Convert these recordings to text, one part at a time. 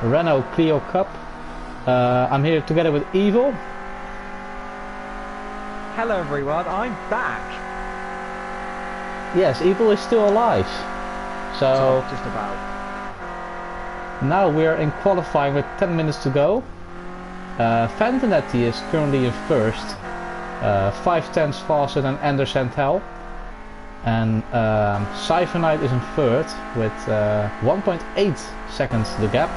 Renault Clio Cup. I'm here together with Evil. Hello everyone, I'm back. Yes, Evil is still alive. So just about. Now we're in qualifying with 10 minutes to go. Fantanetti is currently in first, 5/10 faster than Anderson Hell. And Cypher is in third with 1.8 seconds the gap.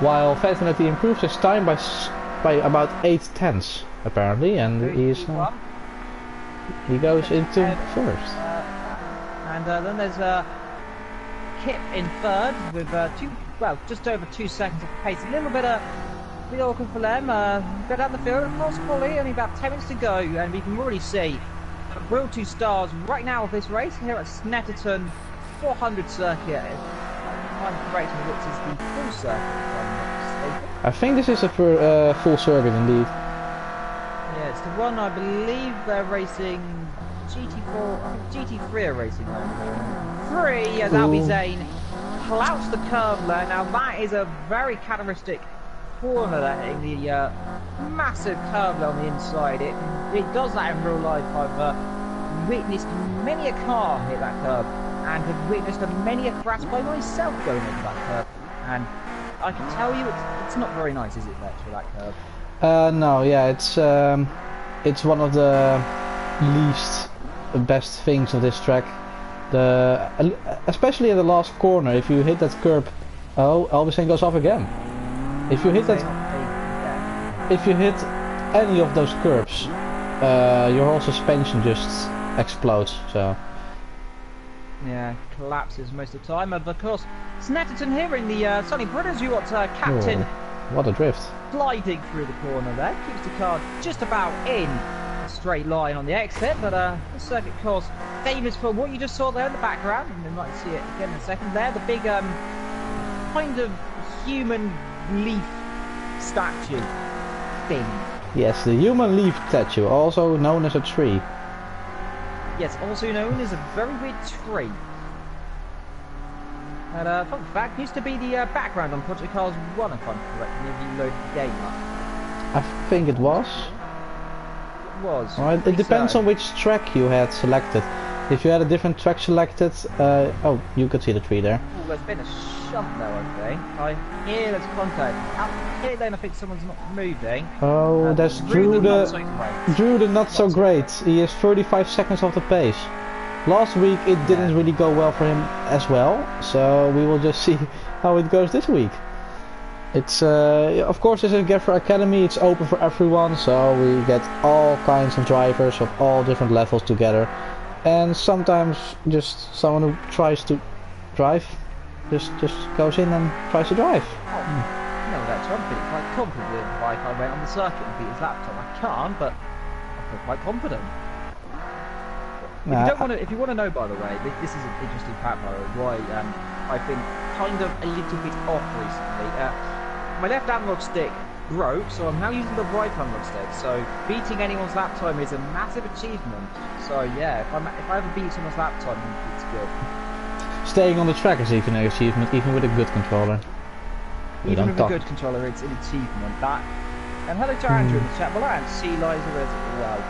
While Fantanetti improves his time by about 8/10 apparently, and he goes into first. And then there's Kip in third with just over 2 seconds of pace. A little bit awkward for them. Go down the field, of course, Polly. Only about 10 minutes to go, and we can already see real two stars right now of this race here at Snetterton 400 circuit. I'm correct, which is the full circuit, if I'm not mistaken. I think this is a full circuit indeed. Yeah, it's the one I believe they're racing GT4, I think GT3 are racing there. 3 as Albie Zane clouts the curve there. Now that is a very characteristic corner there, hitting the massive curve there on the inside. It does that in real life. I've witnessed many a car hit that curve, and have witnessed many a crash by myself going into that curve. And I can tell you, it's not very nice, is it, for that curve? No, yeah, it's one of the least best things of this track. Especially at the last corner, if you hit that curb, Albison goes off again. If you hit any of those curbs, your whole suspension just explodes. So yeah, collapses most of the time. Of course, Snetterton here in the Sunny Brothers. You got Captain. Oh, what a drift! Sliding through the corner there, keeps the car just about in a straight line on the exit. But the circuit course famous for what you just saw there in the background, and we might see it again in a second. There, the big kind of human leaf statue thing. Yes, the human leaf statue, also known as a tree. Yes, also known as a very weird tree. And fun fact, used to be the background on Project Cars 1, if I'm correct, if you loaded the game up. I think it was. It was. Alright, it depends on which track you had selected. If you had a different track selected, oh, you could see the tree there. Oh, there's been a shunt though, I think. I hear there's contact. Out here then I think someone's not moving. Oh, there's Drew the not so great. He is 35 seconds off the pace. Last week it didn't really go well for him as well, so we will just see how it goes this week. It's of course it's a GAVRA Academy, it's open for everyone, so we get all kinds of drivers of all different levels together. And sometimes just someone who tries to drive just goes in and tries to drive. No, that's I'm feeling quite confident like I went on the circuit and beat his laptop. I can't, but I feel quite confident. If you want to know, by the way, this is an interesting fact, by the way, why I've been kind of a little bit off recently. My left analog stick broke, so I'm now using the right analog stick. So beating anyone's lap time is a massive achievement. So yeah, if I ever beat someone's lap time, it's good. Staying on the track is even an achievement, even with a good controller. Even with a good controller, it's an achievement. And hello to Andrew in the chat. Well, and C Liza as well.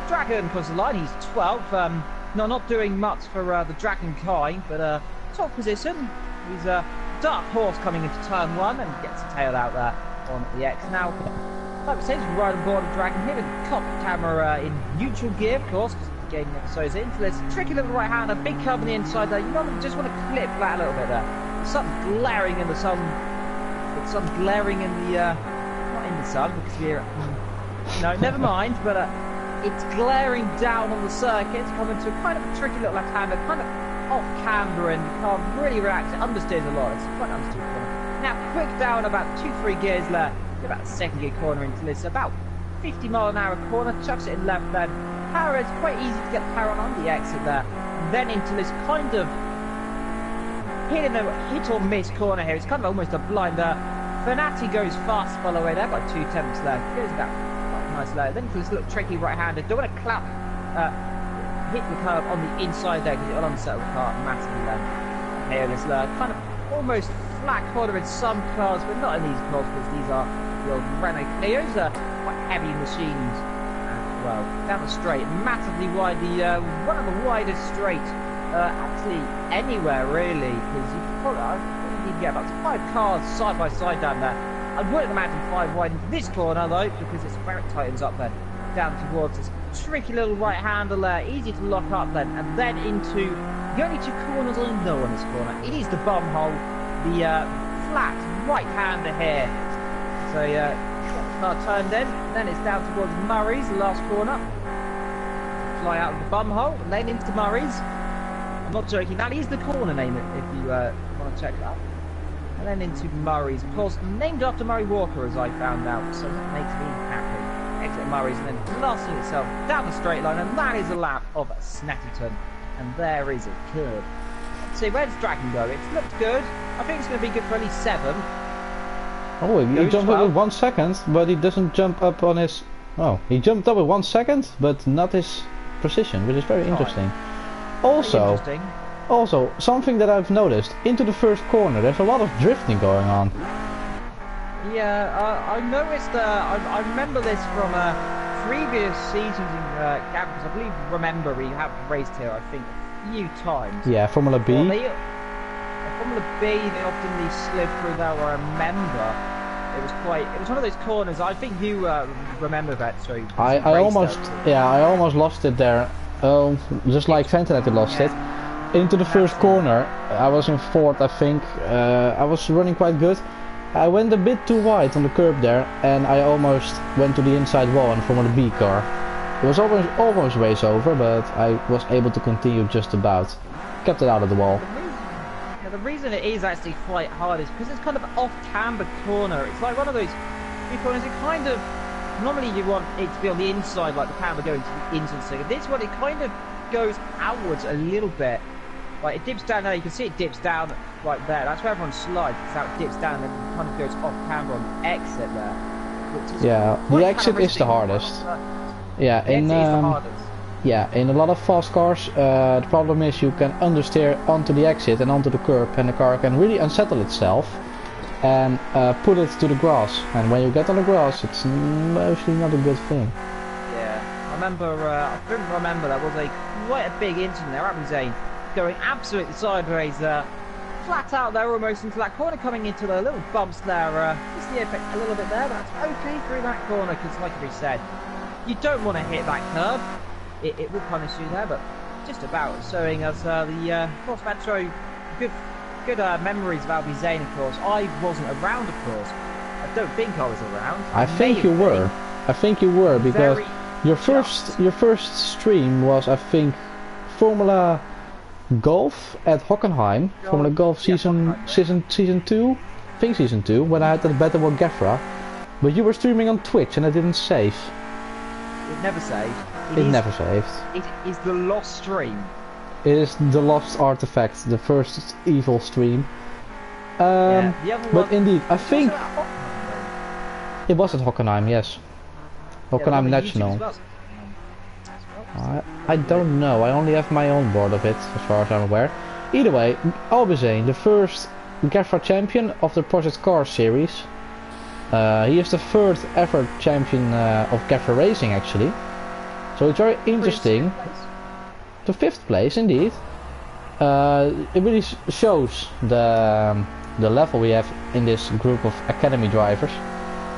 Dragon across the line, he's 12th. Not doing much for the Dragon kind, but top position. He's a dark horse coming into turn 1 and gets a tail out there on the X. Now, like I said, he's right on board of Dragon here with the cop camera in neutral gear, of course, because the game never shows it. Into this tricky little right hander, big curve on the inside there. You just want to clip that a little bit there. There's something glaring in the sun. It's something glaring in the not in the sun because we're no, never mind, but it's glaring down on the circuit. It's coming to a kind of a tricky little left-hander, kind of off camber, and you can't really react. It understeers a lot. It's quite an understeered corner. Now, quick down, about 2-3 gears left. About a second gear corner into this. About 50 mile an hour corner. Chucks it in left then. Power is quite easy to get power on the exit there. And then into this kind of hit or miss corner here. It's kind of almost a blinder. Fenati goes fast by the way there by 2/10 left. Goes about nice low. Then this little tricky right-hander. Don't want to hit the curve on the inside there because it'll unsettle the car massively then. Here this kind of almost flat corner in some cars, but not in these cars because these are the old Renault Clios, quite heavy machines as well. Down the straight, massively wide, one of the widest straights actually anywhere really, because you can get about 5 cars side by side down there. I wouldn't imagine 5 wide into this corner though, because it's where it tightens up then, down towards this tricky little right handle there, easy to lock up then, and then into the only 2 corners I know on this corner. It is the bum hole, the flat right hander here. So car turned in, then it's down towards Murray's, the last corner. Fly out of the bum hole, and then into Murray's. I'm not joking, that is the corner name if you want to check that. And then into Murray's, of course, named after Murray Walker as I found out, so that makes me happy. Exit Murray's and then blasting itself down the straight line, and that is a lap of Snetterton. And there is a curve. Let's see, where does Dragon go? It's looked good. I think it's going to be good for at least 7. Oh, he jumped up with 1 second, but he doesn't jump up on his... Oh, he jumped up with 1 second, but not his precision, which is very interesting. Also, something that I've noticed, into the first corner, there's a lot of drifting going on. Yeah, I noticed, I remember this from previous seasons in GAVRA, because I believe, remember, we have raced here, I think, a few times. Yeah, Formula B. Well, Formula B, they often slid through there, I remember. It was one of those corners, I think you remember that, so... I almost lost it there. Just like Snetterton lost it. Into the first corner, I was in 4th, I think. I was running quite good. I went a bit too wide on the curb there, and I almost went to the inside wall in front of the B car. It was almost race over, but I was able to continue just about. Kept it out of the wall. The reason it is actually quite hard is because it's kind of off-camber corner. It's like one of those corners, it kind of... Normally you want it to be on the inside, like the camber going to the inside. So this one, it kind of goes outwards a little bit. Like it dips down there, you can see it dips down right there. That's where everyone slides, it's how it dips down and then kind of goes off camber on the exit there. The exit is the hardest. Yeah, in a lot of fast cars, the problem is you can understeer onto the exit and onto the curb, and the car can really unsettle itself and put it to the grass. And when you get on the grass, it's mostly not a good thing. Yeah, I remember that was quite a big incident there. That was going absolutely sideways, flat out there almost into that corner, coming into the little bumps there. Just the effect a little bit there, but that's okay through that corner because, like we said, you don't want to hit that curve. It will punish you there, but just about showing us the Cross Metro good memories of Albi Zane, of course. I wasn't around, of course. I don't think I was around. I think you were. I think you were because your first stream was, I think, Formula Golf at Hockenheim. Formula Golf season 2. I think season 2, when I had that battle with GAVRA. But you were streaming on Twitch and I didn't save. It never saved. It never saved. It is the lost stream. It is the lost artifact, the first evil stream. But indeed, I think it was at Hockenheim, yes. Hockenheim National. I don't know, I only have my own board of it, as far as I'm aware. Either way, Albi Zane, the first GAVRA champion of the Project Cars series. He is the 3rd ever champion of GAVRA Racing, actually. So it's very interesting. The 5th place, indeed. It really shows the level we have in this group of academy drivers.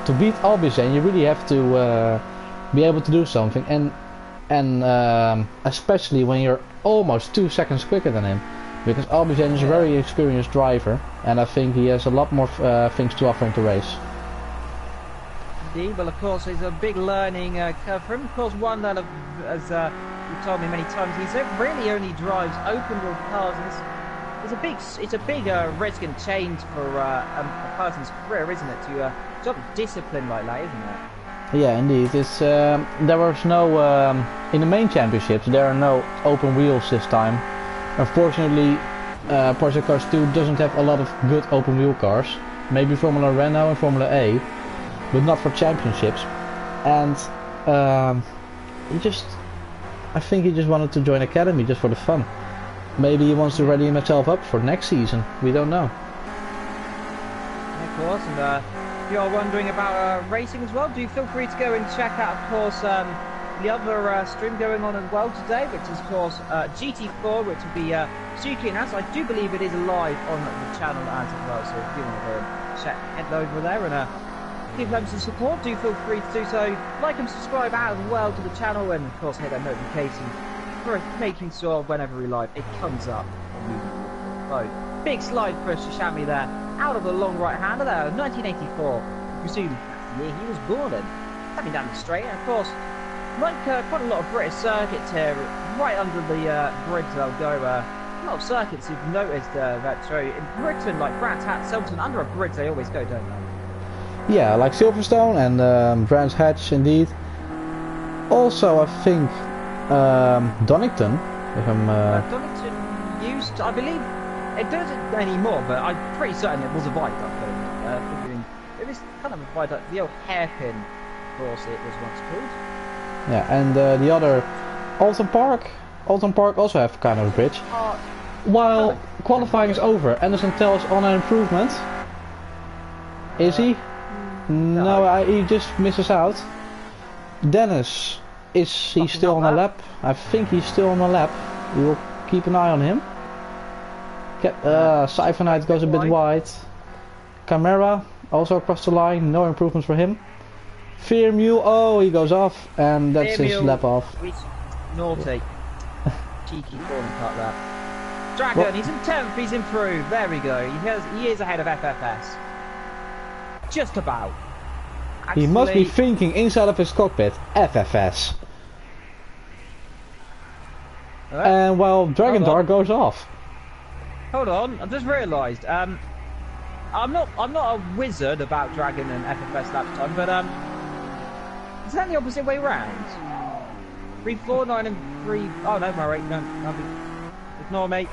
To beat Albi Zane, you really have to be able to do something, and especially when you're almost 2 seconds quicker than him, because Albi Zane is a very experienced driver, and I think he has a lot more things to offer him to race. Indeed, well, of course, it's a big learning curve for him. Of course, one that, as you've told me many times, he really only drives open-wheel cars. And it's a big risk and change for a person's career, isn't it? To sort of discipline like that, isn't it? Yeah, indeed. It's there was no in the main championships. There are no open wheels this time. Unfortunately, Project Cars 2 doesn't have a lot of good open wheel cars. Maybe Formula Renault and Formula A, but not for championships. And I think he just wanted to join Academy just for the fun. Maybe he wants to ready himself up for next season. We don't know. course. And if you're wondering about racing as well, do feel free to go and check out, of course, the other stream going on as well today, which is, of course, GT4, which will be Suzuki announced. I do believe it is live on the channel as well, so if you want to go and check, head over there and give them some support, do feel free to do so. Like and subscribe as well to the channel, and of course hit that notification for making sure whenever we live it comes up. So, big slide for Shishami there, out of the long right hander there, 1984. I presume that's the year he was born in. Coming down the straight, and of course, like quite a lot of British circuits here, right under the bridge they'll go. A lot of circuits you've noticed that show in Britain, like Brands Hatch, Silverstone, under a bridge they always go, don't they? Yeah, like Silverstone and Brands Hatch indeed. Also, I think Donington. If I'm, Donington used, I believe, it doesn't anymore, but I'm pretty certain it was a viaduct. Figuring it was kind of a viaduct, the old hairpin course it was once called. Yeah, and the other Alton Park. Alton Park also have kind of a bridge. While qualifying is over, Anderson tells on an improvement. Is he? No, he just misses out. Dennis, is he still on the lap? I think he's still on the lap. We will keep an eye on him. Siphonite goes a bit wide. Camera also across the line, no improvements for him. Fear Mule, oh, he goes off, and that's his lap off. Naughty. Cheeky corner cut there. Dragon, he's in 10th, he's improved. There we go. He is ahead of FFS. Just about. Actually, he must be thinking inside of his cockpit, FFS. And while Dragon Dart goes off. Hold on, I've just realised. I'm not a wizard about Dragon and FFS lap time, but is that the opposite way round? 3, 4, 9 and 3. Oh no, Murray, no, ignore me. No,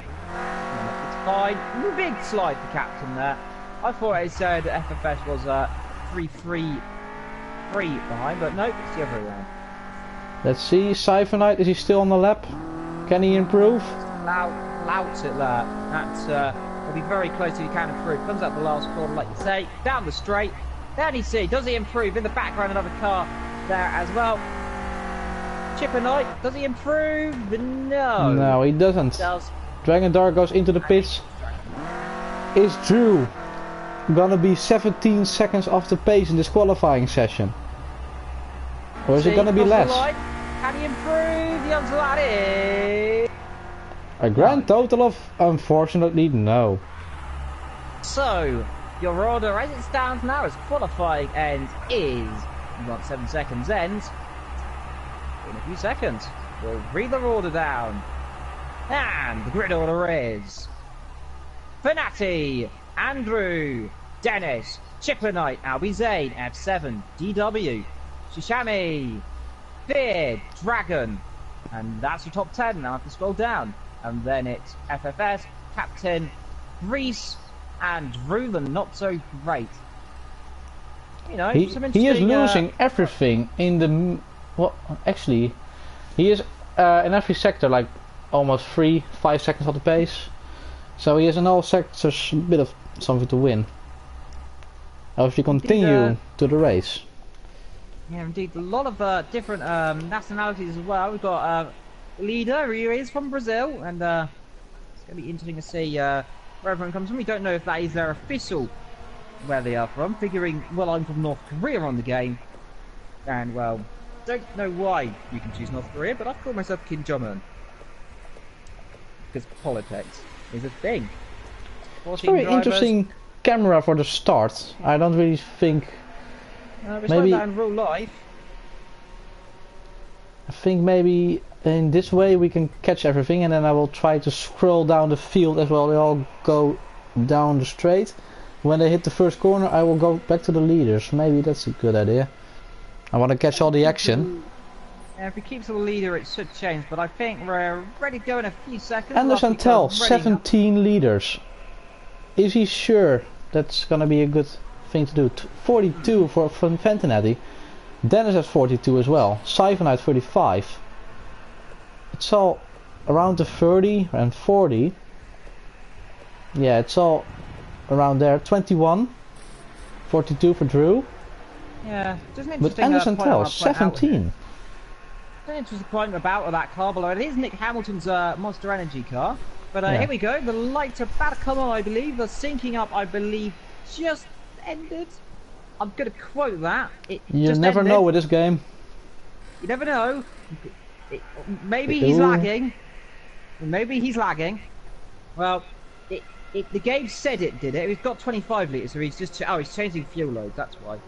it's fine. Big slide for Captain there. I thought it said FFS was 3, 3, 3 behind, but no, it's the other way around. Let's see, Siphonite, is he still on the lap? Can he improve? Louts it there. That's will be very close to he can improve. Comes up the last corner, like you say, down the straight. Then you see, does he improve? In the background, another car there as well. Chipper Knight, does he improve? No. No, he doesn't. Dragon Dart goes into the pits. Is Drew gonna be 17 seconds off the pace in this qualifying session? Or is it gonna be less? Can he improve? The answer to that is... A grand total of, unfortunately, no. So, your order as it stands now as qualifying ends is... You want 7 seconds ends. In a few seconds, we'll read the order down. And the grid order is... Fenati, Andrew, Dennis, Chipper Knight, Albie Zane, F7, DW, Shishami, Fear, Dragon, and that's your top 10. Now I have to scroll down, and then it's FFS, Captain, Reese, and Rulen. Not so great. You know, he is losing everything in the. Well, actually, he is in every sector like almost 3-5 seconds of the pace. So he has in all sectors a bit of something to win. If you continue to the race. Yeah, indeed. A lot of different nationalities as well. We've got leader, who is from Brazil, and it's going to be interesting to see where everyone comes from. We don't know if that is their official where they are from, figuring, well, I'm from North Korea on the game, and, well, don't know why you can choose North Korea, but I've called myself Kim Jong-un. Because politics is a thing. It's very interesting camera for the start. I don't really think... maybe in real life. I think maybe in this way we can catch everything, and then I will try to scroll down the field as well. They all go down the straight. When they hit the first corner, I will go back to the leaders. Maybe that's a good idea. I want to catch all the action. Yeah, if he keeps the leader, it should change, but I think we're ready to go in a few seconds. Anderson Tell, 17 leaders. Is he sure that's gonna be a good thing to do? 42 for Fentinetti. Dennis has 42 as well. Siphonite 35. It's all around the 30 and 40. Yeah, it's all around there. 21. 42 for Drew. Yeah, just an But interesting Anderson Tell, 17. An interesting point about that car below. It is Nick Hamilton's Monster Energy car. But Yeah. here we go. The lights are about to come on, I believe. The syncing up, I believe, just ended. I'm going to quote that. You never know with this game. You never know. Maybe he's lagging. Maybe he's lagging. Well, the game said it did it. He's got 25 litres, so he's just... Oh, he's changing fuel loads, that's why.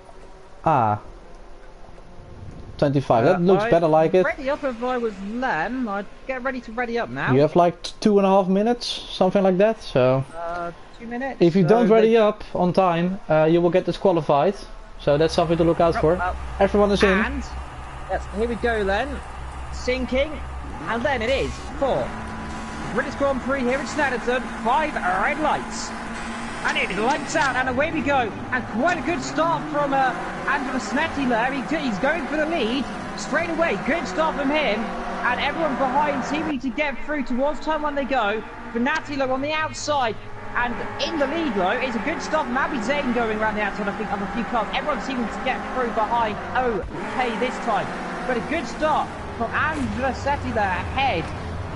Ah. 25, that looks better like it. Ready up if I was Lem. I'd get ready to ready up now. You have like 2.5 minutes, something like that, so... 2 minutes. If you don't ready up on time, you will get disqualified. So that's something to look out for. Everyone is in. And, yes, here we go then. Sinking. And then it is for British Grand Prix here in Snetterton. 5 red lights. And it is lights out, and away we go. And quite a good start from Andrew Snetti there. He's going for the lead straight away. Good start from him. And everyone behind seeming to get through towards time when they go. Venatilo on the outside. And in the lead though, it's a good start from Abby Zane going around the outside, I think, of a few cars. Everyone seeming to get through behind OK this time. But a good start from Andrew Setti there ahead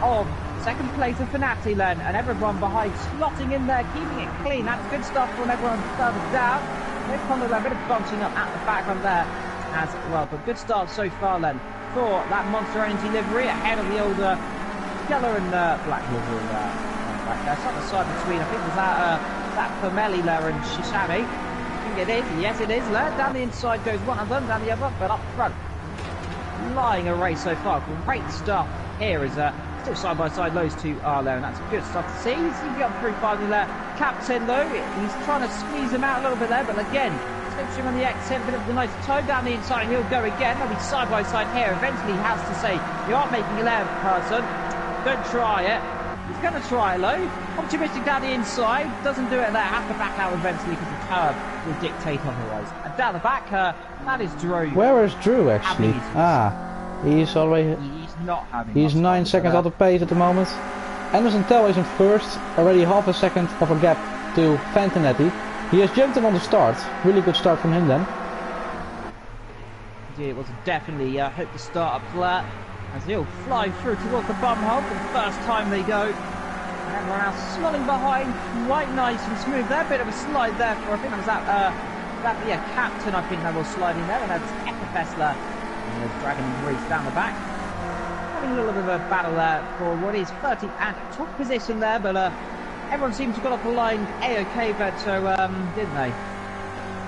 of second place of Fanati then, and everyone behind slotting in there, keeping it clean. That's good stuff from everyone further down. They've come a bit of bunching up at the background there as well, but good start so far then for that Monster Energy livery ahead of the older yellow and black livery back there. It's on the side between, I think it was that Pomeli there and Shishami. I think it is, yes it is there. Down the inside goes one of them, down the other, but up front. Lying a race so far. Great stuff here is still side by side, those two are there, and that's good stuff to see. He's got through finally there. Captain though, he's trying to squeeze him out a little bit there, but again, slips him on the exit, bit of a nice toe down the inside, and he'll go again. They'll be side by side here. Eventually he has to say, you aren't making a left, person. Don't try it. He's going to try it though. Optimistic down the inside, doesn't do it there. Has to back out eventually because the curb will dictate otherwise. And down the back, that is Drew. Where is Drew actually? He's already... Not having He's 9 seconds out of pace at the moment. Anderson Tell is in first, already half a second of a gap to Fantanetti. He has jumped in on the start. Really good start from him then. It was definitely hope to start up flat as he'll fly through towards the bum hole for the first time they go. And everyone else slotting behind, quite nice and smooth there. Bit of a slide there for, I think that was that Captain, I think that was sliding there, and that's Epifessler. And there's Dragon Grease down the back. Having a little bit of a battle there for what is 13th and top position there, but everyone seems to have got off the line A-OK, but so didn't they?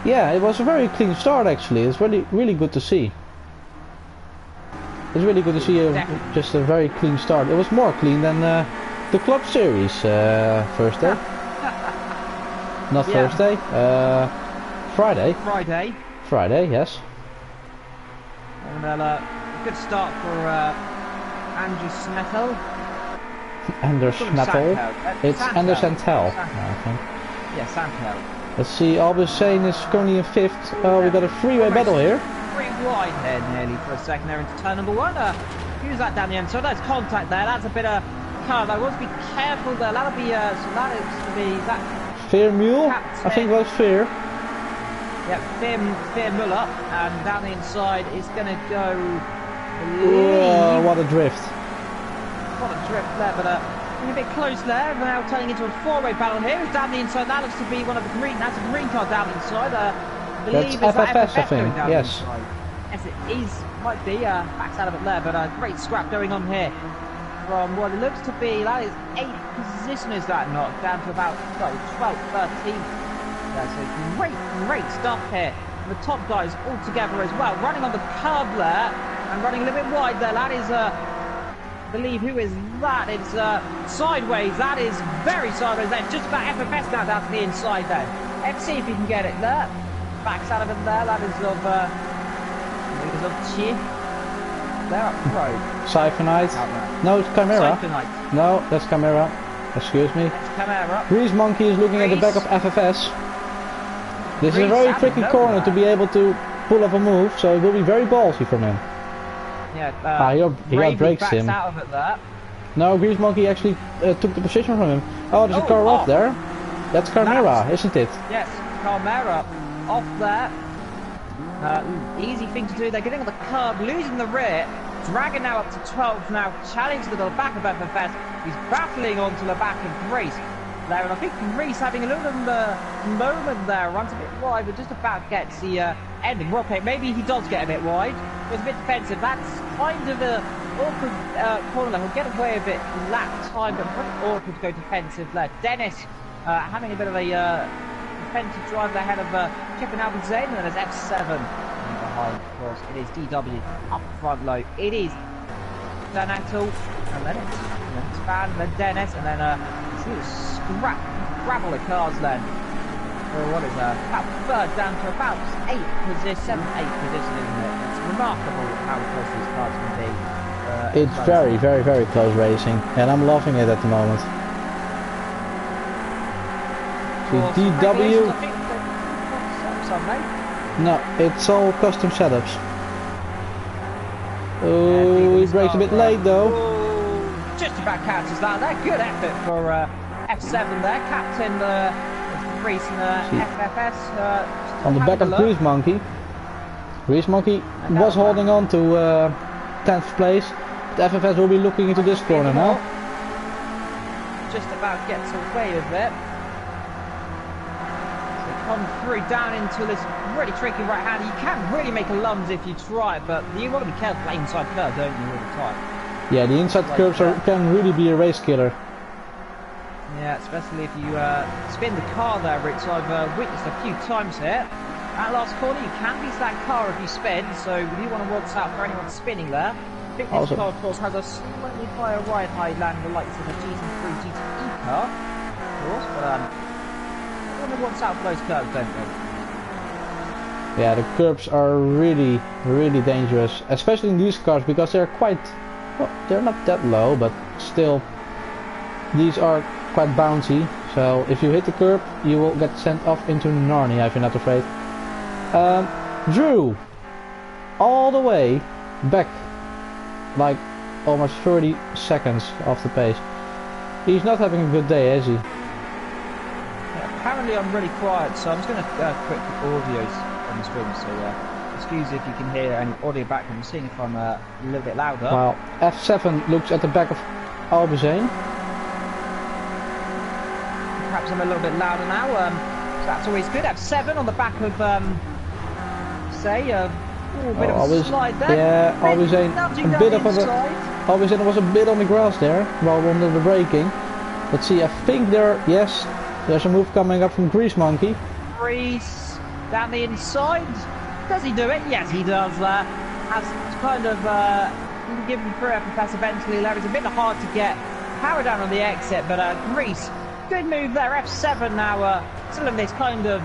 Yeah, it was a very clean start actually. It's really good to see. It's really good to see just a very clean start. It was more clean than the Club Series first day. Not Thursday. Friday. Friday, yes. And good start for Andrew Snettel. Anders Snettel. It's Anderson Tell, I think. Yeah, Santel. Let's see, Albus Sane is currently in 5th. Oh, we got a freeway battle here. Pretty wide there nearly for a second there into turn number 1. Use that down the end. So there's contact there. That's a bit of curve. I want to be careful there. That'll be, so that is to be that. Fear Mule? I think it was Fear. Yeah, Fear Muller. And down the inside is going to go. Oh, what a drift. What a drift there, but a bit close there. We're now turning into a 4-way battle here. It's down the inside. That looks to be one of the green. That's a green car down the inside. I believe that's FFS, I think. Yes. Yes, it is. Might be. Backs out of it there, but a great scrap going on here. From what it looks to be, that is 8th position, is that not? Down to about 12th, 13th. So great stuff here. And the top guys all together as well. Running on the curb there. And running a little bit wide there. That is, I believe, who is that? It's sideways. That is very sideways there. Just about FFS now down to the inside there. Let's see if he can get it there. Backs out of it there. That is of Chi. They're up road. Siphonite. No, it's Chimera. Siphonite. No, that's Chimera. Excuse me. That's Chimera. Grease Monkey is looking at the back of FFS. This is a very tricky corner to be able to pull off a move, so it will be very ballsy from him. Yeah, he outbrakes him. Out of it there. No, Grease Monkey actually took the position from him. Oh, there's a car off there. That's Chimera, isn't it? Yes, Chimera. off there. Easy thing to do. They're getting on the curb, losing the rear. Dragon now up to 12 now, challenging to the back of FFS. He's battling onto the back of Grease there, and I think Grease having a little bit of a moment there, runs a bit wide, but just about gets the ending. Well, okay, maybe he does get a bit wide. It's a bit defensive. That's kind of a awkward corner. He'll get away a bit lap time, but pretty awkward to go defensive there. Dennis having a bit of a defensive drive ahead of Chip and Alvin Zane, and then there's F7 behind, of course. It is DW up front low. It is Donato, and then it's Van, then Dennis, and then scrabble of cars then. For what is about third down to about 7th, 8th position, isn't it? It's remarkable how close these cars can be. It's very, very, very close racing, and I'm loving it at the moment. DW. No, it's all custom setups. Oh, he brakes a bit late though. Ooh, just about catches that. That good effort for F7 there, Captain Grease and FFS. On the back of Grease Monkey. Grease Monkey was holding on to 10th place. But FFS will be looking into this corner now. Just about gets away with it. Come through down into this really tricky right hand. You can really make a lunge if you try, but you want to be careful with inside curve, don't you, all the time? Yeah, the inside curves can really be a race killer. Yeah, especially if you spin the car there, which I've witnessed a few times here. That last corner, you can beat that car if you spin, so you want to watch out for anyone spinning there. I think this car, of course, has a slightly higher ride height than the likes of the GT3 GTE car, of course, but watch out for those curbs, don't they? Yeah, the curbs are really, really dangerous, especially in these cars, because they're quite, well, they're not that low, but still, these are quite bouncy. So if you hit the curb, you will get sent off into Narnia if you're not afraid. Drew, all the way back, like almost 30 seconds off the pace. He's not having a good day, is he? Apparently I'm really quiet, so I'm just going to quit the audios on the stream, so excuse if you can hear any audio background. I'm seeing if I'm a little bit louder. Well, F7 looks at the back of Albazane. Perhaps I'm a little bit louder now, so that's always good. F7 on the back of, say, a bit of a slide there. Yeah, Albazane, a bit of a... Albazane was a bit on the grass there, while under the braking. Let's see, I think there, yes... There's a move coming up from Grease Monkey. Grease down the inside. Does he do it? Yes, he does. Has kind of given through FFS eventually. Larry's a bit hard to get power down on the exit, but Grease, good move there. F7 now still in this kind of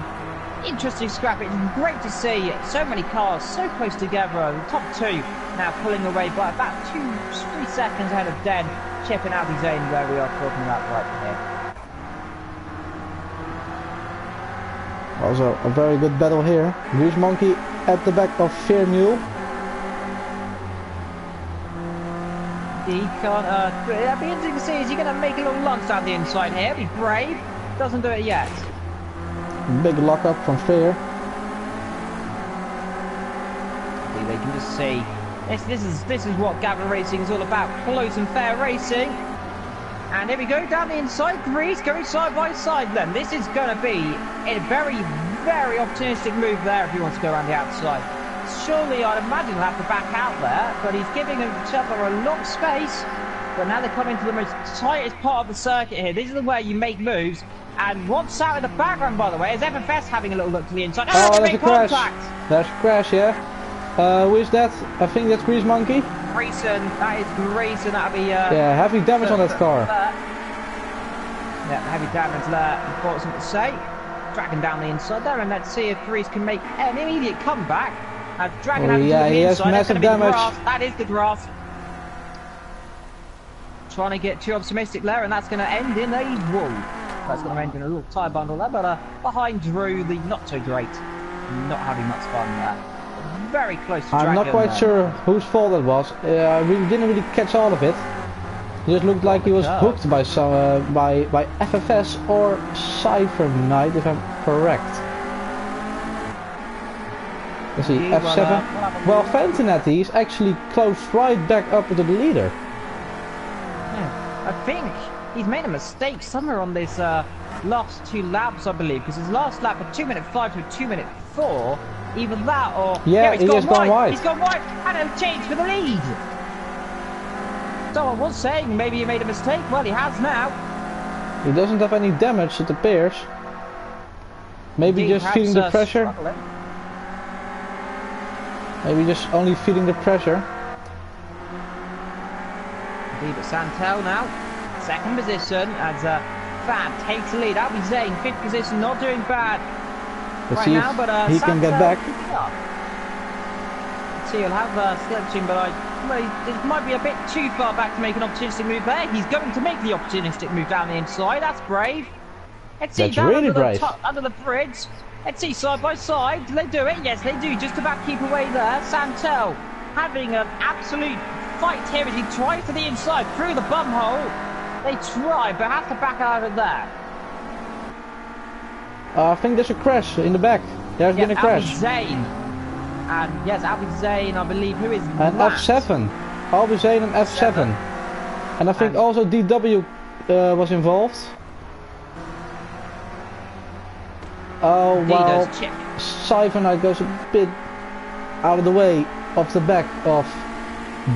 interesting scrap. It's great to see so many cars so close together. The top two now pulling away by about 2-3 seconds ahead of Den, Chip and Aldi Zane, where we are talking about right here. Also a very good battle here. Grease Monkey at the back of Fear Mule. He can't, it'll be interesting to see, is he going to make a little lunge down the inside here? Be brave. Doesn't do it yet. Big lockup from Fear. They can just see. This is what GAVRA Racing is all about. Close and fair racing. And here we go, down the inside, Grease going side by side then. This is going to be a very, very opportunistic move there if he wants to go around the outside. Surely, I'd imagine he'll have to back out there, but he's giving each other a long space. But now they're coming to the most tightest part of the circuit here. This is where you make moves. And what's out in the background, by the way, is FFS having a little look to the inside. Oh, there's a crash. There's a crash, yeah. Who is that? I think that's Grease Monkey. Grayson, that is Grayson, that'll be... yeah, heavy damage on that car. Yeah, heavy damage there, unfortunate to say. Dragging down the inside there, and let's see if Grease can make an immediate comeback. Dragging out into the inside, that's going to be the grass. That is the grass. Trying to get too optimistic there, and that's going to end in a wall. That's going to end in a little tyre bundle there, but behind Drew, the not so great. Not having much fun there. Very close to Dragon. I'm not quite sure whose fault it was. I didn't really catch all of it. It just looked like he was hooked by some by FFS or Cypher Knight, if I'm correct. Let's see, F7. Well, Fantinetti is actually close right back up to the leader. Yeah, I think he's made a mistake somewhere on this last 2 laps, I believe, because his last lap at 2:05 to 2:04, either that or... Yeah, he has gone wide. He's gone wide and a change for the lead. So I was saying maybe he made a mistake. Well, he has now. He doesn't have any damage, it appears. Maybe Indeed, just feeling the pressure. Struggling. Maybe just only feeling the pressure. Indeed, but Santel now, 2nd position as Fan takes the lead. Albie Zane, 5th position, not doing bad Let's right see now, if but he can get back. Let's see, he'll have sledging, but it might be a bit too far back to make an opportunistic move there. He's going to make the opportunistic move down the inside. That's brave. Let's see, that's really brave. Under the bridge. Let's see, side by side. Do they do it? Yes, they do. Just about keep away there. Santel having an absolute fight here as he tries to the inside through the bum hole. They try, but have to back out of there. I think there's a crash in the back. There's been a crash. Albie Zane. And yes, Albie Zane, I believe, who is and last? F7. Albie Zane and F7. And I think also DW was involved. Oh wow, Siphonite goes a bit out of the way of the back of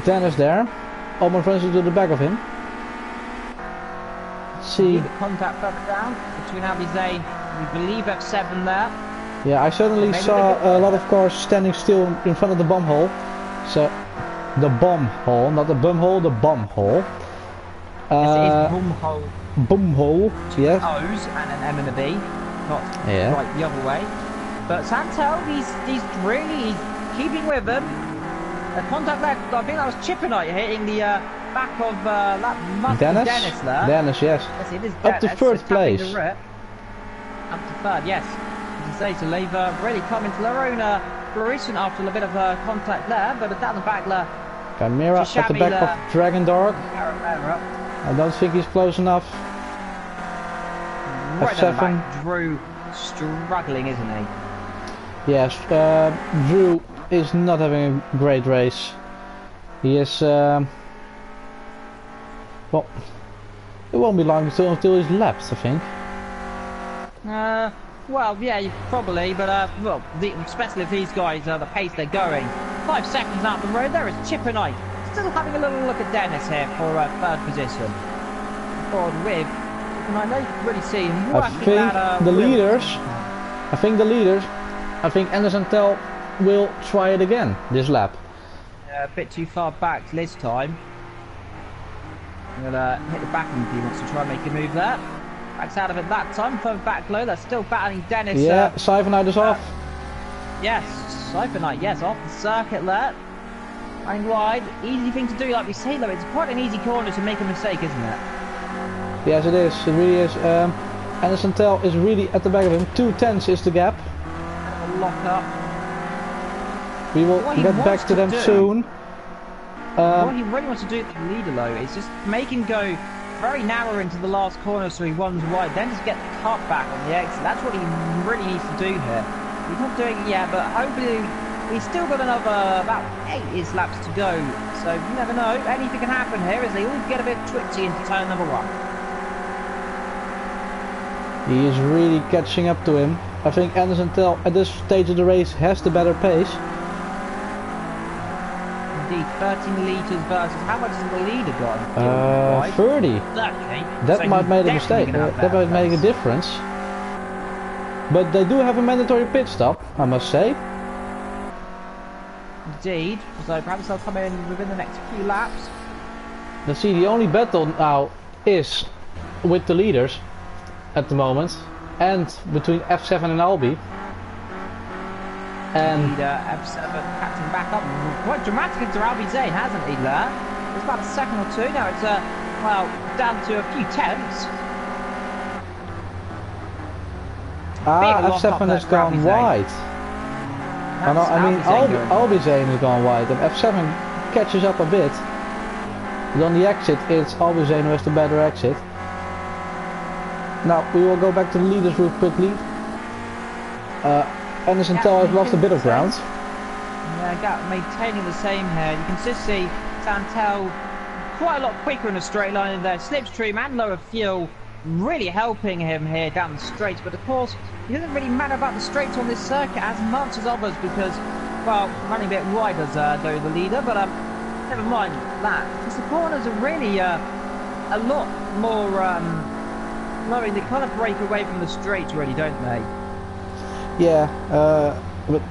Dennis there. Almost runs into the back of him. Let's see. The contact further down between Albie Zane, we believe F7 there. Yeah, I certainly saw a lot of cars standing still in front of the bum hole. So, the bum hole, not the bum hole, the bum hole. Yes, it is bum hole. Bum hole, yes. O's and an M and a B. Not right the other way. But Santel, he's really keeping with them. A contact left, I think that was Chippenite hitting the back of that must Dennis? be Dennis there. Dennis, yes. Yes, it is up Dennis, to 3rd place. Up to 3rd, yes. As I say, so they've really come into their own fruition after a bit of contact there, but down the back there. Chimera at the back of Dragon Dog. I don't think he's close enough. Right F7. Drew struggling, isn't he? Yes, Drew is not having a great race. He is, well, it won't be long until he's lapped, I think. Well, yeah, probably, but well, especially if these guys the pace they're going. 5 seconds out the road, there is Chippenite. Still having a little look at Dennis here for 3rd position. Forward with, and I don't really see him working I think Anderson Tell will try it again this lap. A bit too far back this time. I'm gonna hit the back end if he wants to try and make a move there. Backs out of it that time, further back low, they're still battling Dennis. Yeah, Siphonite is off. Yes, Siphonite, yes, off the circuit there. Going wide, easy thing to do, like we say though, it's quite an easy corner to make a mistake, isn't it? Yes it is, it really is. Anderson Tell is really at the back of him, 2/10 is the gap. Lock up. We will get back to them soon. What he really wants to do at the leader though is just make him go very narrow into the last corner so he runs wide, then just get the cut back on the exit. That's what he really needs to do here. He's not doing it yet, but hopefully he's still got another about 8 laps to go. So you never know, anything can happen here as they all get a bit twitchy into turn number 1. He is really catching up to him. I think Anderson Tell at this stage of the race has the better pace. Indeed, 13 litres versus how much has the leader got? 30. That so might make a mistake. That might make a difference. But they do have a mandatory pit stop, I must say. Indeed. So perhaps they'll come in within the next few laps. Let's see, the only battle now is with the leaders at the moment. And between F7 and Albie. And F7 catching back up. Quite dramatic into Albie Zane, hasn't he there? It's about a second or two. Now it's well, down to a few tenths. F7 has gone wide. Oh, no, I mean Albie Zane has gone wide and F7 catches up a bit. But on the exit it's Albie Zane who has the better exit. Now we will go back to the leaders real quickly. Anderson Tell has lost a bit of ground. Yeah, maintaining the same head. You can just see Santel quite a lot quicker in a straight line in there. Slipstream and lower fuel really helping him here down the straights. But of course, it doesn't really matter about the straights on this circuit as much as others because, well, running a bit wide as though the leader. But never mind that. Because the corners are really a lot more flowing. They kind of break away from the straights, really, don't they? Yeah. But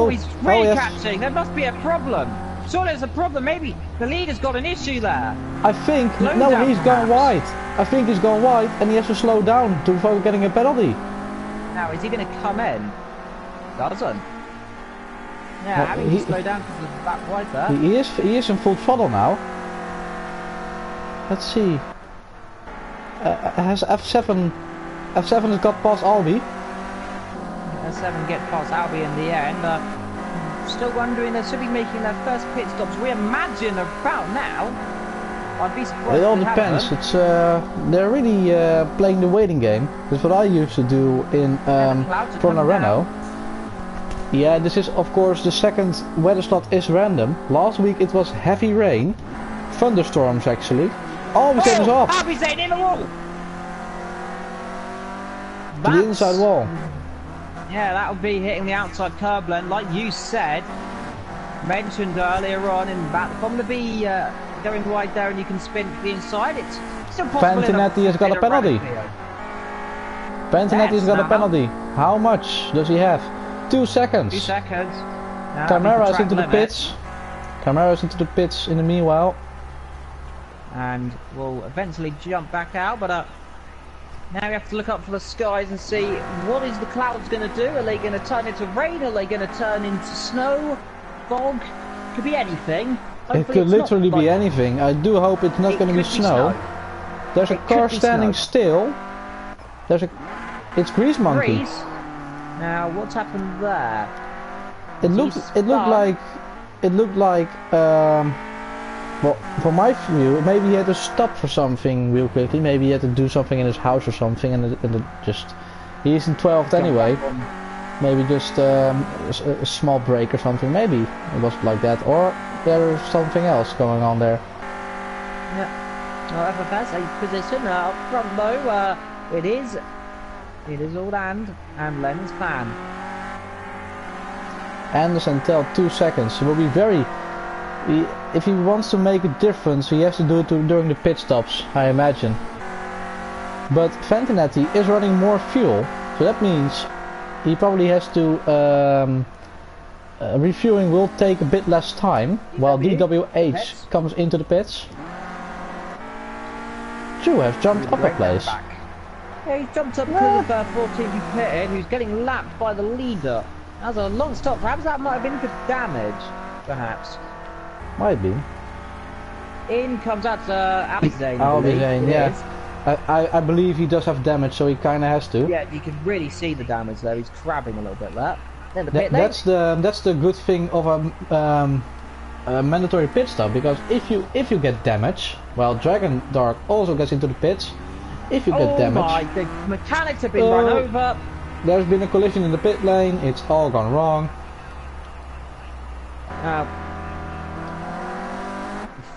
he's really catching. There must be a problem. Surely there's a problem. Maybe the leader's got an issue there. I think he's gone wide. I think he's gone wide, and he has to slow down to avoid getting a penalty. Now, is he going to come in? Doesn't. Yeah, well, having to slow down because of that wide there. He is in full throttle now. Let's see. Has F7 has got past Albi? F7 get past Albi in the end. Still wondering, they should be making their first pit stops. We imagine about now. I'd be surprised. It all depends. It's they're really playing the waiting game. That's what I used to do in Forna Renault. Yeah, this is of course the second weather slot is random. Last week it was heavy rain, thunderstorms actually. Albi's is off. Albi's in the wall. To the inside wall. Yeah, that would be hitting the outside curb lane, like you said, mentioned earlier on. In that, if I'm going to be going wide there and you can spin to the inside, it's still possible. Fantinetti has got a penalty. Fantinetti's got a penalty. How much does he have? 2 seconds. 2 seconds. Camara's into the pits. Camara's into the pits in the meanwhile. And we'll eventually jump back out, but now we have to look up for the skies and see what is the clouds going to do. Are they going to turn into rain? Are they going to turn into snow? Fog? Could be anything. Hopefully it could literally be anything. I do hope it's not going to be snow. There's a car standing still. It's Grease Monkey. Grease? Now what's happened there? It looked like well, from my view, maybe he had to stop for something real quickly. Maybe he had to do something in his house or something, and he's in 12th anyway. Maybe just a small break or something. Maybe it was like that, or there's something else going on there. Yeah. Well, FFS a position up front though. It is old and Lennon's plan. Anderson tell 2 seconds. It will be very. If he wants to make a difference, he has to do it during the pit stops, I imagine. But Fantinetti is running more fuel, so that means he probably has to. Refueling will take a bit less time, while DWH comes into the pits. Drew has jumped up a place. Yeah, he's jumped up because of 14th pit, who's getting lapped by the leader. That was a long stop. Perhaps that might have been for damage, perhaps. Might be. In comes out Albizane. Albizane, yeah. I believe he does have damage, so he kind of has to. Yeah, you can really see the damage there. He's crabbing a little bit there. Then the pit that's the good thing of a mandatory pit stop, because if you get damage, well, Dragon Dark also gets into the pits. If you get damage, the mechanics have been run over. There's been a collision in the pit lane. It's all gone wrong.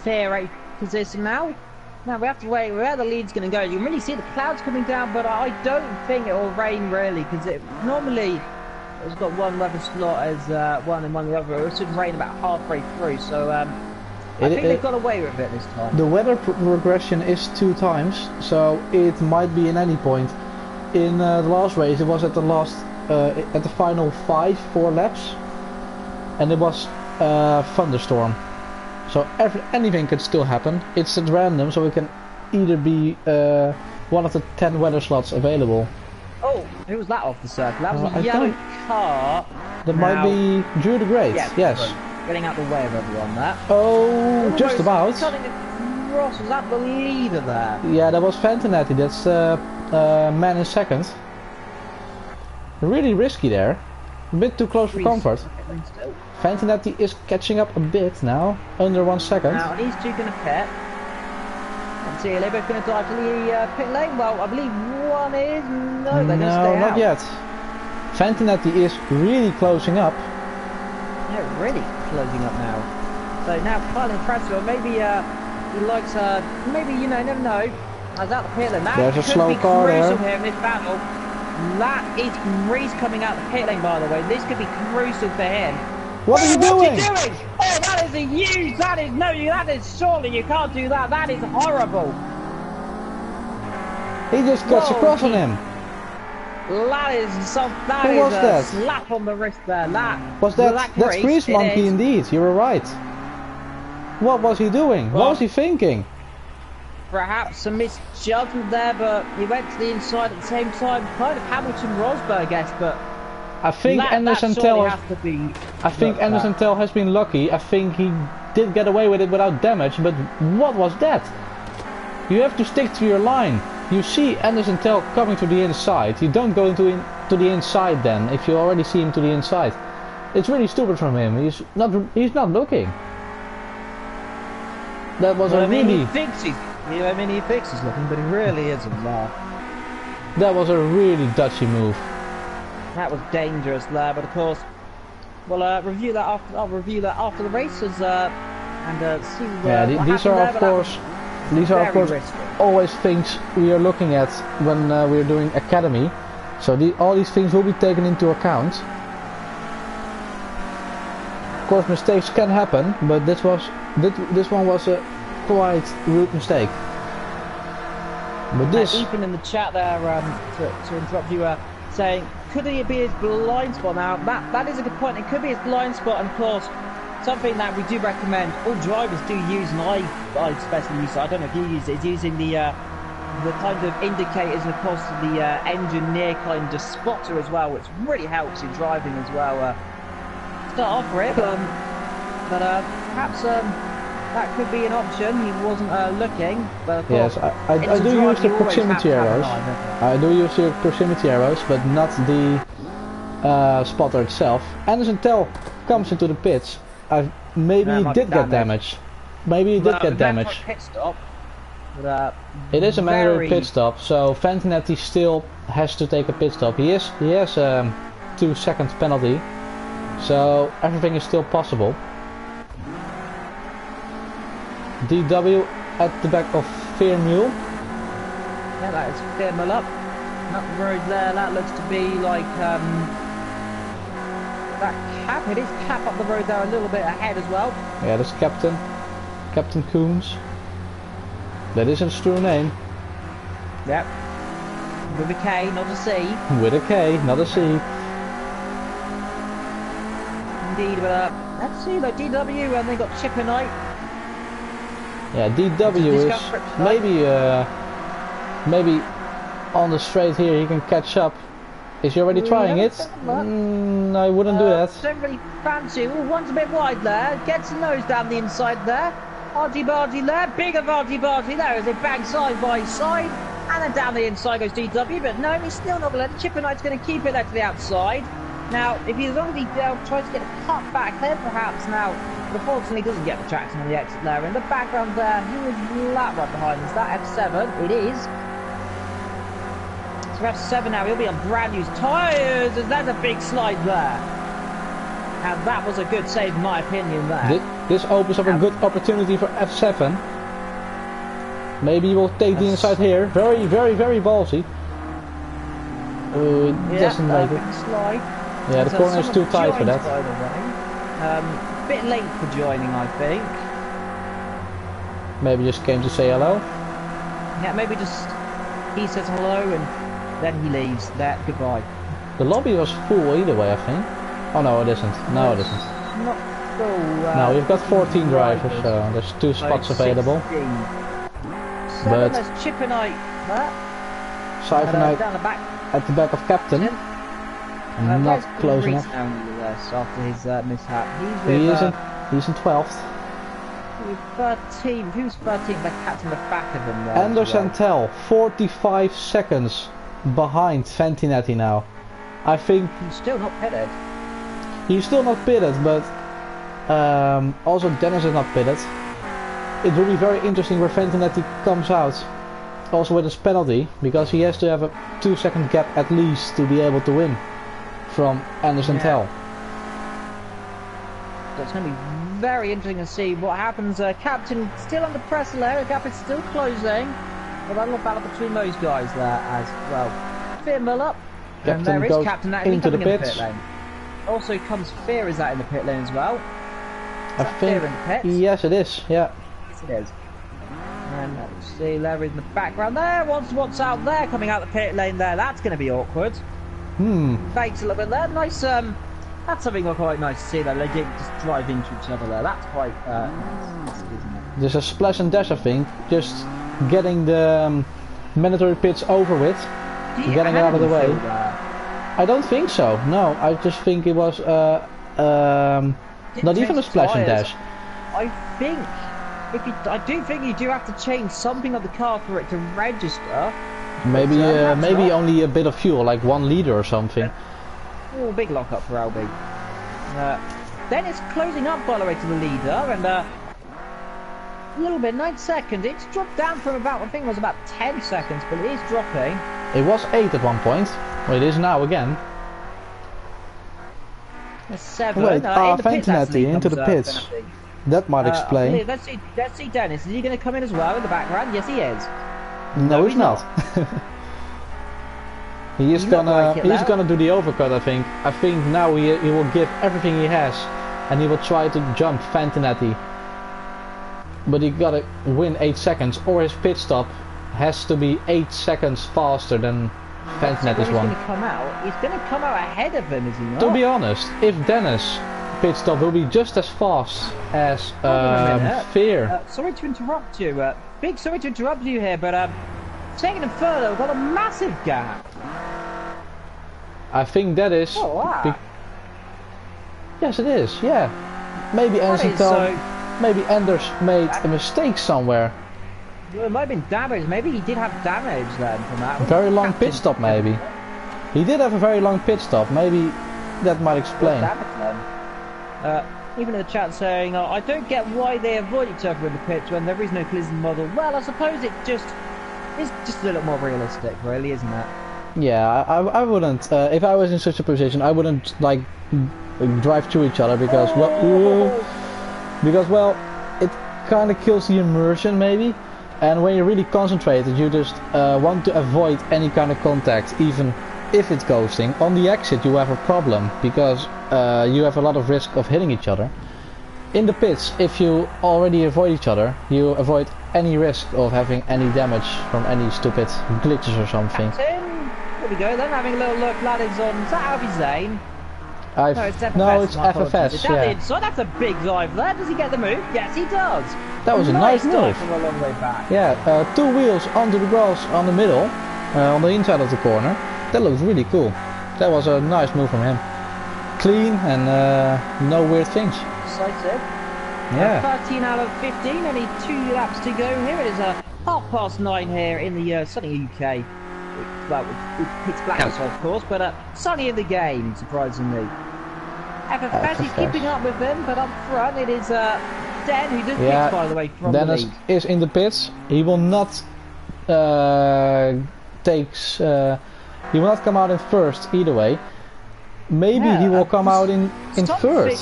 Fair position now. Now we have to wait where the lead's going to go. You can really see the clouds coming down, but I don't think it will rain really, because it normally it's got one weather slot as one and one the other. It should rain about halfway through, so I think they've got away with it this time. The weather regression is 2 times, so it might be in any point. In the last race, it was at the final 4 laps, and it was thunderstorm. So anything could still happen. It's at random, so it can either be one of the 10 weather slots available. Oh, who was that off the circle? That was a yellow car. That might be Drew the Great. Yes. Getting out the way of everyone there. Oh, just about. Cutting across. Was that the leader there? Yeah, that was Fantinetti. That's man in second. Really risky there. A bit too close for comfort. Fantinetti is catching up a bit now, under 1 second. Now these two going to pit. And see, are they both going to dive to the pit lane? Well, I believe one is. No, they're going to stay out. No, not yet. Fantinetti is really closing up. Yeah, really closing up now. So now Kylan Transfer, maybe he likes, maybe, you know, never know. I was out the pit lane. That There's a could slow be car crucial there. here in this battle. That is Reese coming out the pit lane, by the way. This could be crucial for him. What are you doing? What's he doing? Oh, that is a huge, that is, no, that is, surely you can't do that. That is horrible. He just cuts across on him. That is some, that Who is was a that? slap on the wrist there. That's Grease Monkey indeed, you were right. What was he doing? Well, what was he thinking? Perhaps a misjudgment there, but he went to the inside at the same time. Kind of Hamilton-Rosberg-esque, but I think Anderson Tell has been lucky. I think he did get away with it without damage, but what was that? You have to stick to your line. You see Anderson Tell coming to the inside. You don't go to the inside then, if you already see him to the inside. It's really stupid from him. He's not looking. That was a really... he thinks he's looking, but he really isn't there. That was a really dodgy move. That was dangerous there, but of course, we'll review that after. I'll review that after the races and see. Yeah, these are of course risky. Always things we are looking at when we're doing academy. So all these things will be taken into account. Of course, mistakes can happen, but this one was a quite rude mistake. But this... Ethan in the chat there, to interrupt you, saying, could it be his blind spot? Now, that is a good point. It could be his blind spot, and of course, something that we do recommend all drivers do use, and I especially use it. I don't know if you use it. It's using the kind of indicators, and of course the engineer kind of spotter as well, which really helps in driving as well. Start off for it, but perhaps that could be an option. He wasn't looking, but of course, yes, I do use the proximity arrows. I do use the proximity arrows, but not the spotter itself. Anderson Tell comes into the pits. Maybe he did get damage. Maybe he did get damage. Pit stop, but, it is a mandatory pit stop, so Fantinetti still has to take a pit stop. He has 2 second penalty, so everything is still possible. DW at the back of Veermule. Yeah, that is Veermule up the road there. That looks to be like that Cap. It is Cap up the road there, a little bit ahead as well. Yeah, that's Captain Coombs. That is his true name. Yep. With a K, not a C. With a K, not a C. Indeed, but let's see, like DW, and they got Chipper Knight. Yeah, DW is maybe on the straight here he can catch up. Is he already trying it? I wouldn't do that. Don't really fancy. Ooh, one's a bit wide there. Gets the nose down the inside there. Argy-bargy there. Bigger argy-bargy there as they bang side by side. And then down the inside goes DW. But no, he's still not going to let it. Chipper Knight's going to keep it there to the outside. Now, if he's already tried to get a cut back there, perhaps now, but unfortunately doesn't get the traction on the exit there. In the background there, who is that right behind? Is that F7? It is. So F7 now, he'll be on brand new tyres, as there's a big slide there. And that was a good save in my opinion there. This opens up a good opportunity for F7. Maybe he will take the inside here. Very, very, very ballsy. Doesn't like it. Slide. Yeah, the corner is too tight for that. By the way. Bit late for joining, I think. Maybe just came to say hello. Yeah, maybe just he says hello and then he leaves. There, goodbye. The lobby was full either way, I think. Oh no, it isn't. No, it isn't. Not full. No, you've got 14 drivers, so there's 2 spots available. But there's Chipper Knight there. Cypher Knight down the back. At the back of Captain. Not close enough. After his mishap. He's in 12th. He's 13. Who's 13th? The captain at the back of him there. Anderson Tell, 45 seconds behind Fantinetti now. I think he's still not pitted. He's still not pitted, but also Dennis is not pitted. It will be very interesting where Fantinetti comes out. Also with his penalty, because he has to have a 2 second gap at least to be able to win from Anderson Tell. So it's going to be very interesting to see what happens. Captain still under pressure there. The gap is still closing. But a little battle between those guys there as well. Fear Miller. And there is Captain actually coming in the pit lane. Also comes Fear is that in the pit lane as well. I think, yes it is, yeah. Yes it is. And let's see, Larry in the background there. What's out there coming out the pit lane there? That's going to be awkward. Fakes a little bit there. Nice, that's something quite nice to see though. They didn't just drive into each other there. That's quite nice, isn't it? There's a splash and dash, I think. Just getting the mandatory pits over with. Getting it out of the way. I don't think so. No, I just think it was not even a splash and dash. I think I do think you do have to change something of the car for it to register. Maybe maybe only a bit of fuel, like 1 liter or something. Oh, big lock up for Albi. Then it's closing up by the way to the leader, and a little bit, 9 seconds. It's dropped down from about, I think it was about 10 seconds, but it is dropping. It was 8 at one point. Well, it is now again. 7. Wait, Fantanetti into the pits. That might explain. Let's see Dennis. Is he going to come in as well in the background? Yes, he is. No, he's not. He's gonna do the overcut, I think. I think now he will give everything he has, and he will try to jump Fantanetti. But he gotta win 8 seconds, or his pit stop has to be 8 seconds faster than Fantanetti's one. He's gonna come out ahead of him, is he not? To be honest, if Dennis pit stop will be just as fast as Fear. Sorry to interrupt you. Big sorry to interrupt you here, but taking him further, we've got a massive gap. I think that is. Oh wow. Yes, it is. Yeah. Maybe maybe Anders made a mistake somewhere. Well, it might have been damage. Maybe he did have damage then from that. Very long pit stop, maybe. He did have a very long pit stop. Maybe that might explain. Even in the chat saying, I don't get why they avoid each other in the pits when there is no collision model. Well, I suppose it is just a little more realistic, really, isn't it? Yeah, I wouldn't. If I was in such a position, I wouldn't like drive through each other because well, it kind of kills the immersion maybe. And when you're really concentrated, you just want to avoid any kind of contact, even if it's ghosting. On the exit, you have a problem because you have a lot of risk of hitting each other. In the pits, if you already avoid each other, you avoid any risk of having any damage from any stupid glitches or something. There we go then, having a little look, lad, is on, is that Albi Zane? No, it's FFS, yeah. So that's a big dive there, does he get the move? Yes, he does! That was a nice move. From a long way back. Yeah, 2 wheels onto the grass on the middle, on the inside of the corner. That looked really cool. That was a nice move from him. Clean and no weird things. Decisive. Yeah. 13 out of 15, only 2 laps to go here. It is 9:30 here in the sunny UK. Well, it's black outside of course, but sunny in the game, surprisingly. FFS is keeping up with them, but up front it is Dan who just pits, by the way, from Dennis the lead. is in the pits. He will not he will not come out in first either way. Maybe he will come out in third.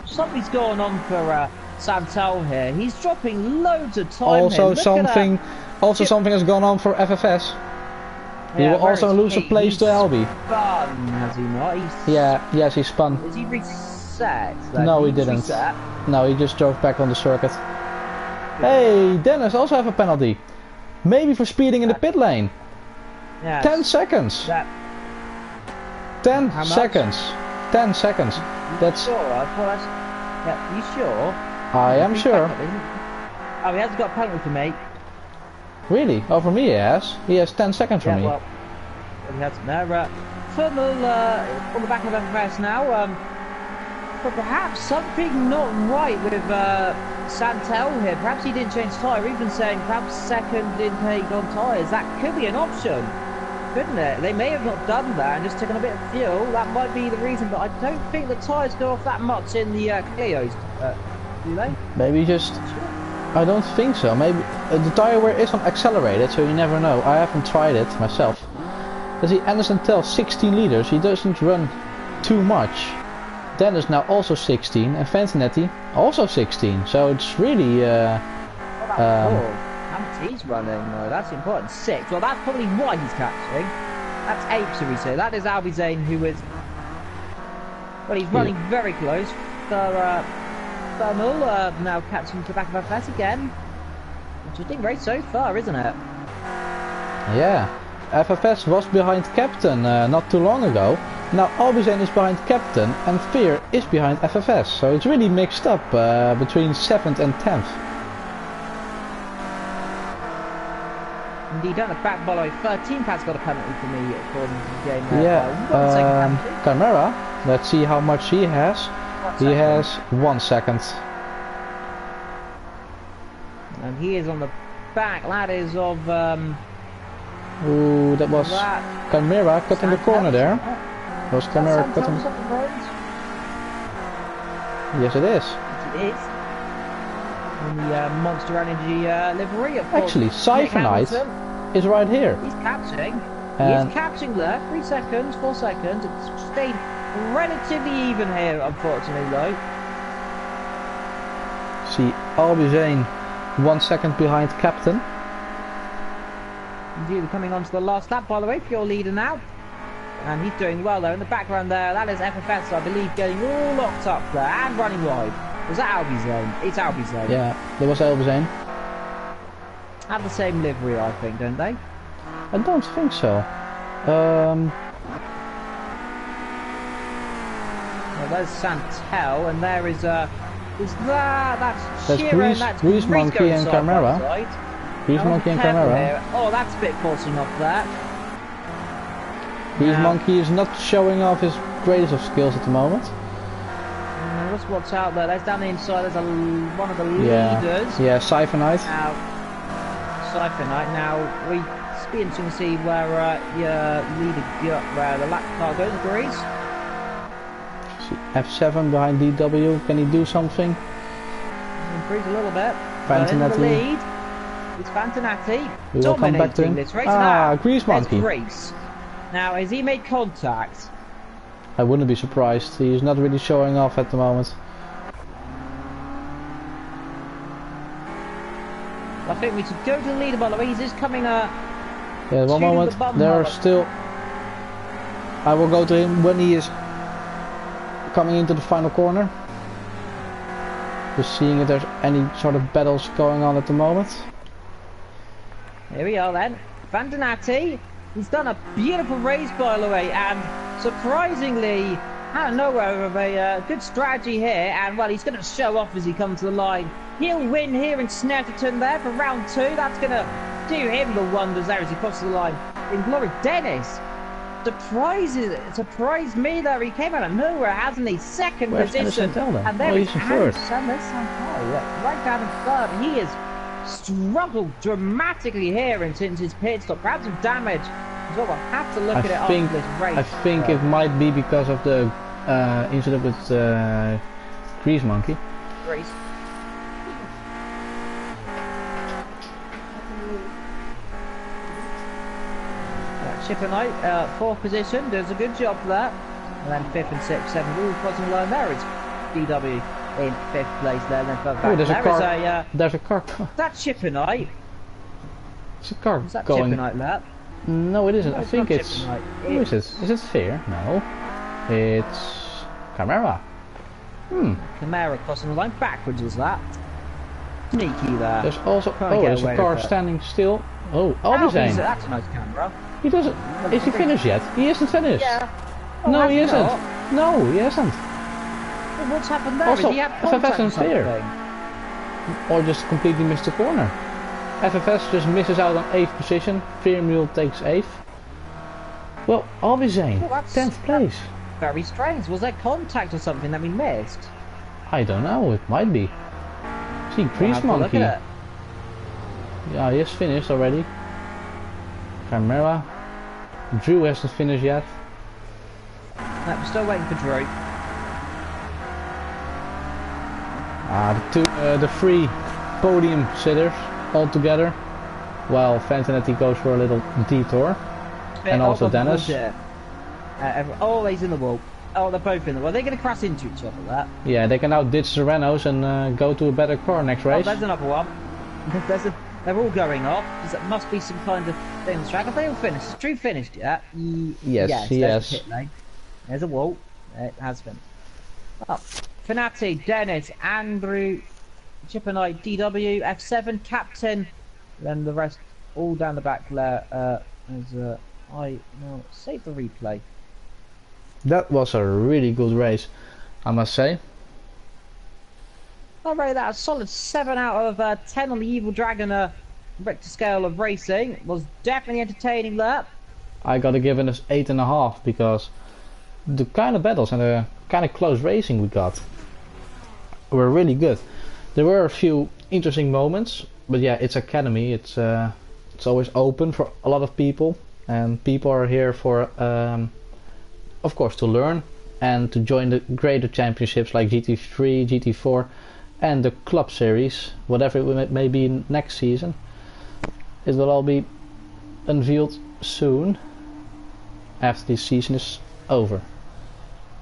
Something's going on for Santel here. He's dropping loads of time. Also something has gone on for FFS. He will also lose a place to Albi. Spun, has he not? Yes, he spun. Is he reset? No, he didn't. Reset? No, he just drove back on the circuit. Hey, Dennis also have a penalty. Maybe for speeding in the pit lane. Yes. 10 seconds. 10 seconds. 10 seconds. That's. Sure, I thought that's. Yeah, you sure? I am sure. Oh, he hasn't got a penalty for me. Really? Oh, for me he has. He has 10 seconds for me. Well, he has now. Funnel on the back of FFS now. But perhaps something not right with Santel here. Perhaps he didn't change tyre. Even saying perhaps second didn't take on tyres. That could be an option, couldn't it? They may have not done that and just taken a bit of fuel. That might be the reason. But I don't think the tyres go off that much in the Clios. Do they? Maybe just. I don't think so. Maybe the tire wear is on accelerated, so you never know. I haven't tried it myself. Does he Anderson tell 16 liters? He doesn't run too much. Dennis now also 16, and Fantanetti also 16. So it's really... How much he's running though? That's important. 6. Well, that's probably why he's catching. That's 8, should we say. That is Albie Zane, who is... Well, he's running very close. Thermal now catching to the back of FS again. Interesting race so far, isn't it? Yeah. FFS was behind Captain not too long ago. Now Albie Zane is behind Captain and Fear is behind FFS. So it's really mixed up between 7th and 10th. Indeed, down the back below 13th has got a penalty for me according to the game. Yeah, Camera, let's see how much he has. He has 1 second. And he is on the back, that is of... Ooh, that was Camera cut in the corner there. Was Camera cut in... Yes, it is. It is. In the Monster Energy livery, of course. Actually, Siphonite is right here. He's catching. He is catching there. 3 seconds, 4 seconds. It's stayed relatively even here, unfortunately, though. See, Albie Zane 1 second behind Captain. Indeed, coming on to the last lap, by the way, pure leader now. And he's doing well, though. In the background there, that is FFS, I believe, getting all locked up there and running wide. Was that Albie Zane? It's Albie Zane. Yeah, there was Albie Zane. Have the same livery, I think, don't they? I don't think so. Well, there's Santel, and there is that's Sheeran, that's Grease Monkey and Camera. Grease Monkey and Camera. Oh, that's a bit forcing off that. Grease Monkey is not showing off his greatest of skills at the moment. Let's watch out there. There's down the inside. There's one of the leaders. Yeah, Siphonite. Siphonite. Now we're interesting to see where your leader where the lap car goes. Grease. F7 behind DW. Can he do something? Improves a little bit. Fantanetti. The lead. It's Fantanetti. We will come back to him. This race. Grease Monkey. Grease. Now, has he made contact? I wouldn't be surprised. He's not really showing off at the moment. I think we should go to the leader, by the way. He's just coming yeah, one moment. There are still... I will go to him when he is coming into the final corner. Just seeing if there's any sort of battles going on at the moment. Here we are then. Fantanetti. He's done a beautiful race, by the way, and surprisingly, out of nowhere, with a good strategy here, and well, he's going to show off as he comes to the line. He'll win here in Snetterton there for round 2. That's going to do him the wonders there as he crosses the line. In glory, Dennis surprised me there. He came out of nowhere, hasn't he? Second position, and there he's first. Right down in third. He is struggled dramatically here and since his pit stop. Perhaps some damage. So we'll have to look at it after this race. I think it might be because of the incident with Grease Monkey. Grease. Chipper Knight, 4th position, does a good job for that. And then 5th and 6th, 7th, all crossing the line there. It's DW in 5th place there, and then further back. There's a car. There's a car. That's Chipper Knight. It's a car is that going. Chipper Knight that? No, it isn't. No, I think it's. Who is it? Is it Fear? No. It's Camera. Camera crossing the line backwards, is that? Sneaky there. There's also. There's a car standing still. Oh, Albie Zane. That's a nice camera. He doesn't. Is he finished yet? He isn't finished. Yeah. Oh, no, he isn't. Not? No, he isn't. Well, what's happened there? Also, Did he have contact FFS and Fear. Or just completely missed the corner. FFS just misses out on 8th position. Fear Mule takes 8th. Well, Albie Zane, 10th place. Very strange. Was there contact or something that we missed? I don't know. It might be. See, Grease Monkey. Yeah, he has finished already. Camera. Drew hasn't finished yet. No, we're still waiting for Drew. The 3 podium sitters all together. While Fantanetti goes for a little detour. And also Dennis. Always in the wall. Oh, they're both in the. Well, they're going to crash into each other. That. Yeah, they can now ditch the Renaults and go to a better car next race. Oh, there's another one. They're all going off. There must be some kind of thing on the track. Have they all finished? Is Drew finished yet? Yes, yes. The pit lane. There's a wall. It has finished. Oh, Finati, Dennis, Andrew, Chip and I, DW, F7, Captain, then the rest all down the back there. I will save the replay. That was a really good race, I must say. I rate that a solid 7 out of 10 on the Evil Dragon Richter scale of racing. Was definitely entertaining there. I gotta give it an 8.5 because the kind of battles and the kind of close racing we got were really good. There were a few interesting moments, but yeah, it's Academy. It's always open for a lot of people, and people are here for, of course, to learn and to join the greater championships like GT3, GT4, and the club series, whatever it may be next season. It will all be unveiled soon after this season is over.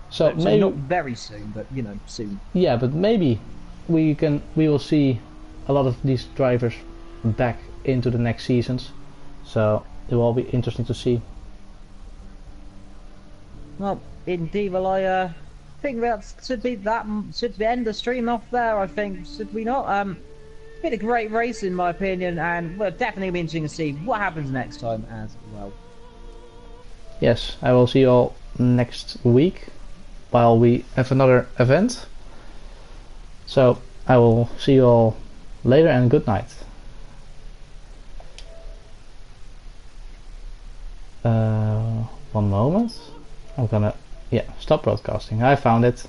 So maybe not very soon, but you know, soon. Yeah, but maybe we will see a lot of these drivers back into the next seasons. So it will be interesting to see. Well, indeed. Well, I think that should be end the stream off there. I think, should we not? Been a great race in my opinion, and we'll definitely be interesting to see what happens next time as well. Yes, I will see you all next week while we have another event. So I will see you all later, and good night. One moment. I'm gonna stop broadcasting. I found it.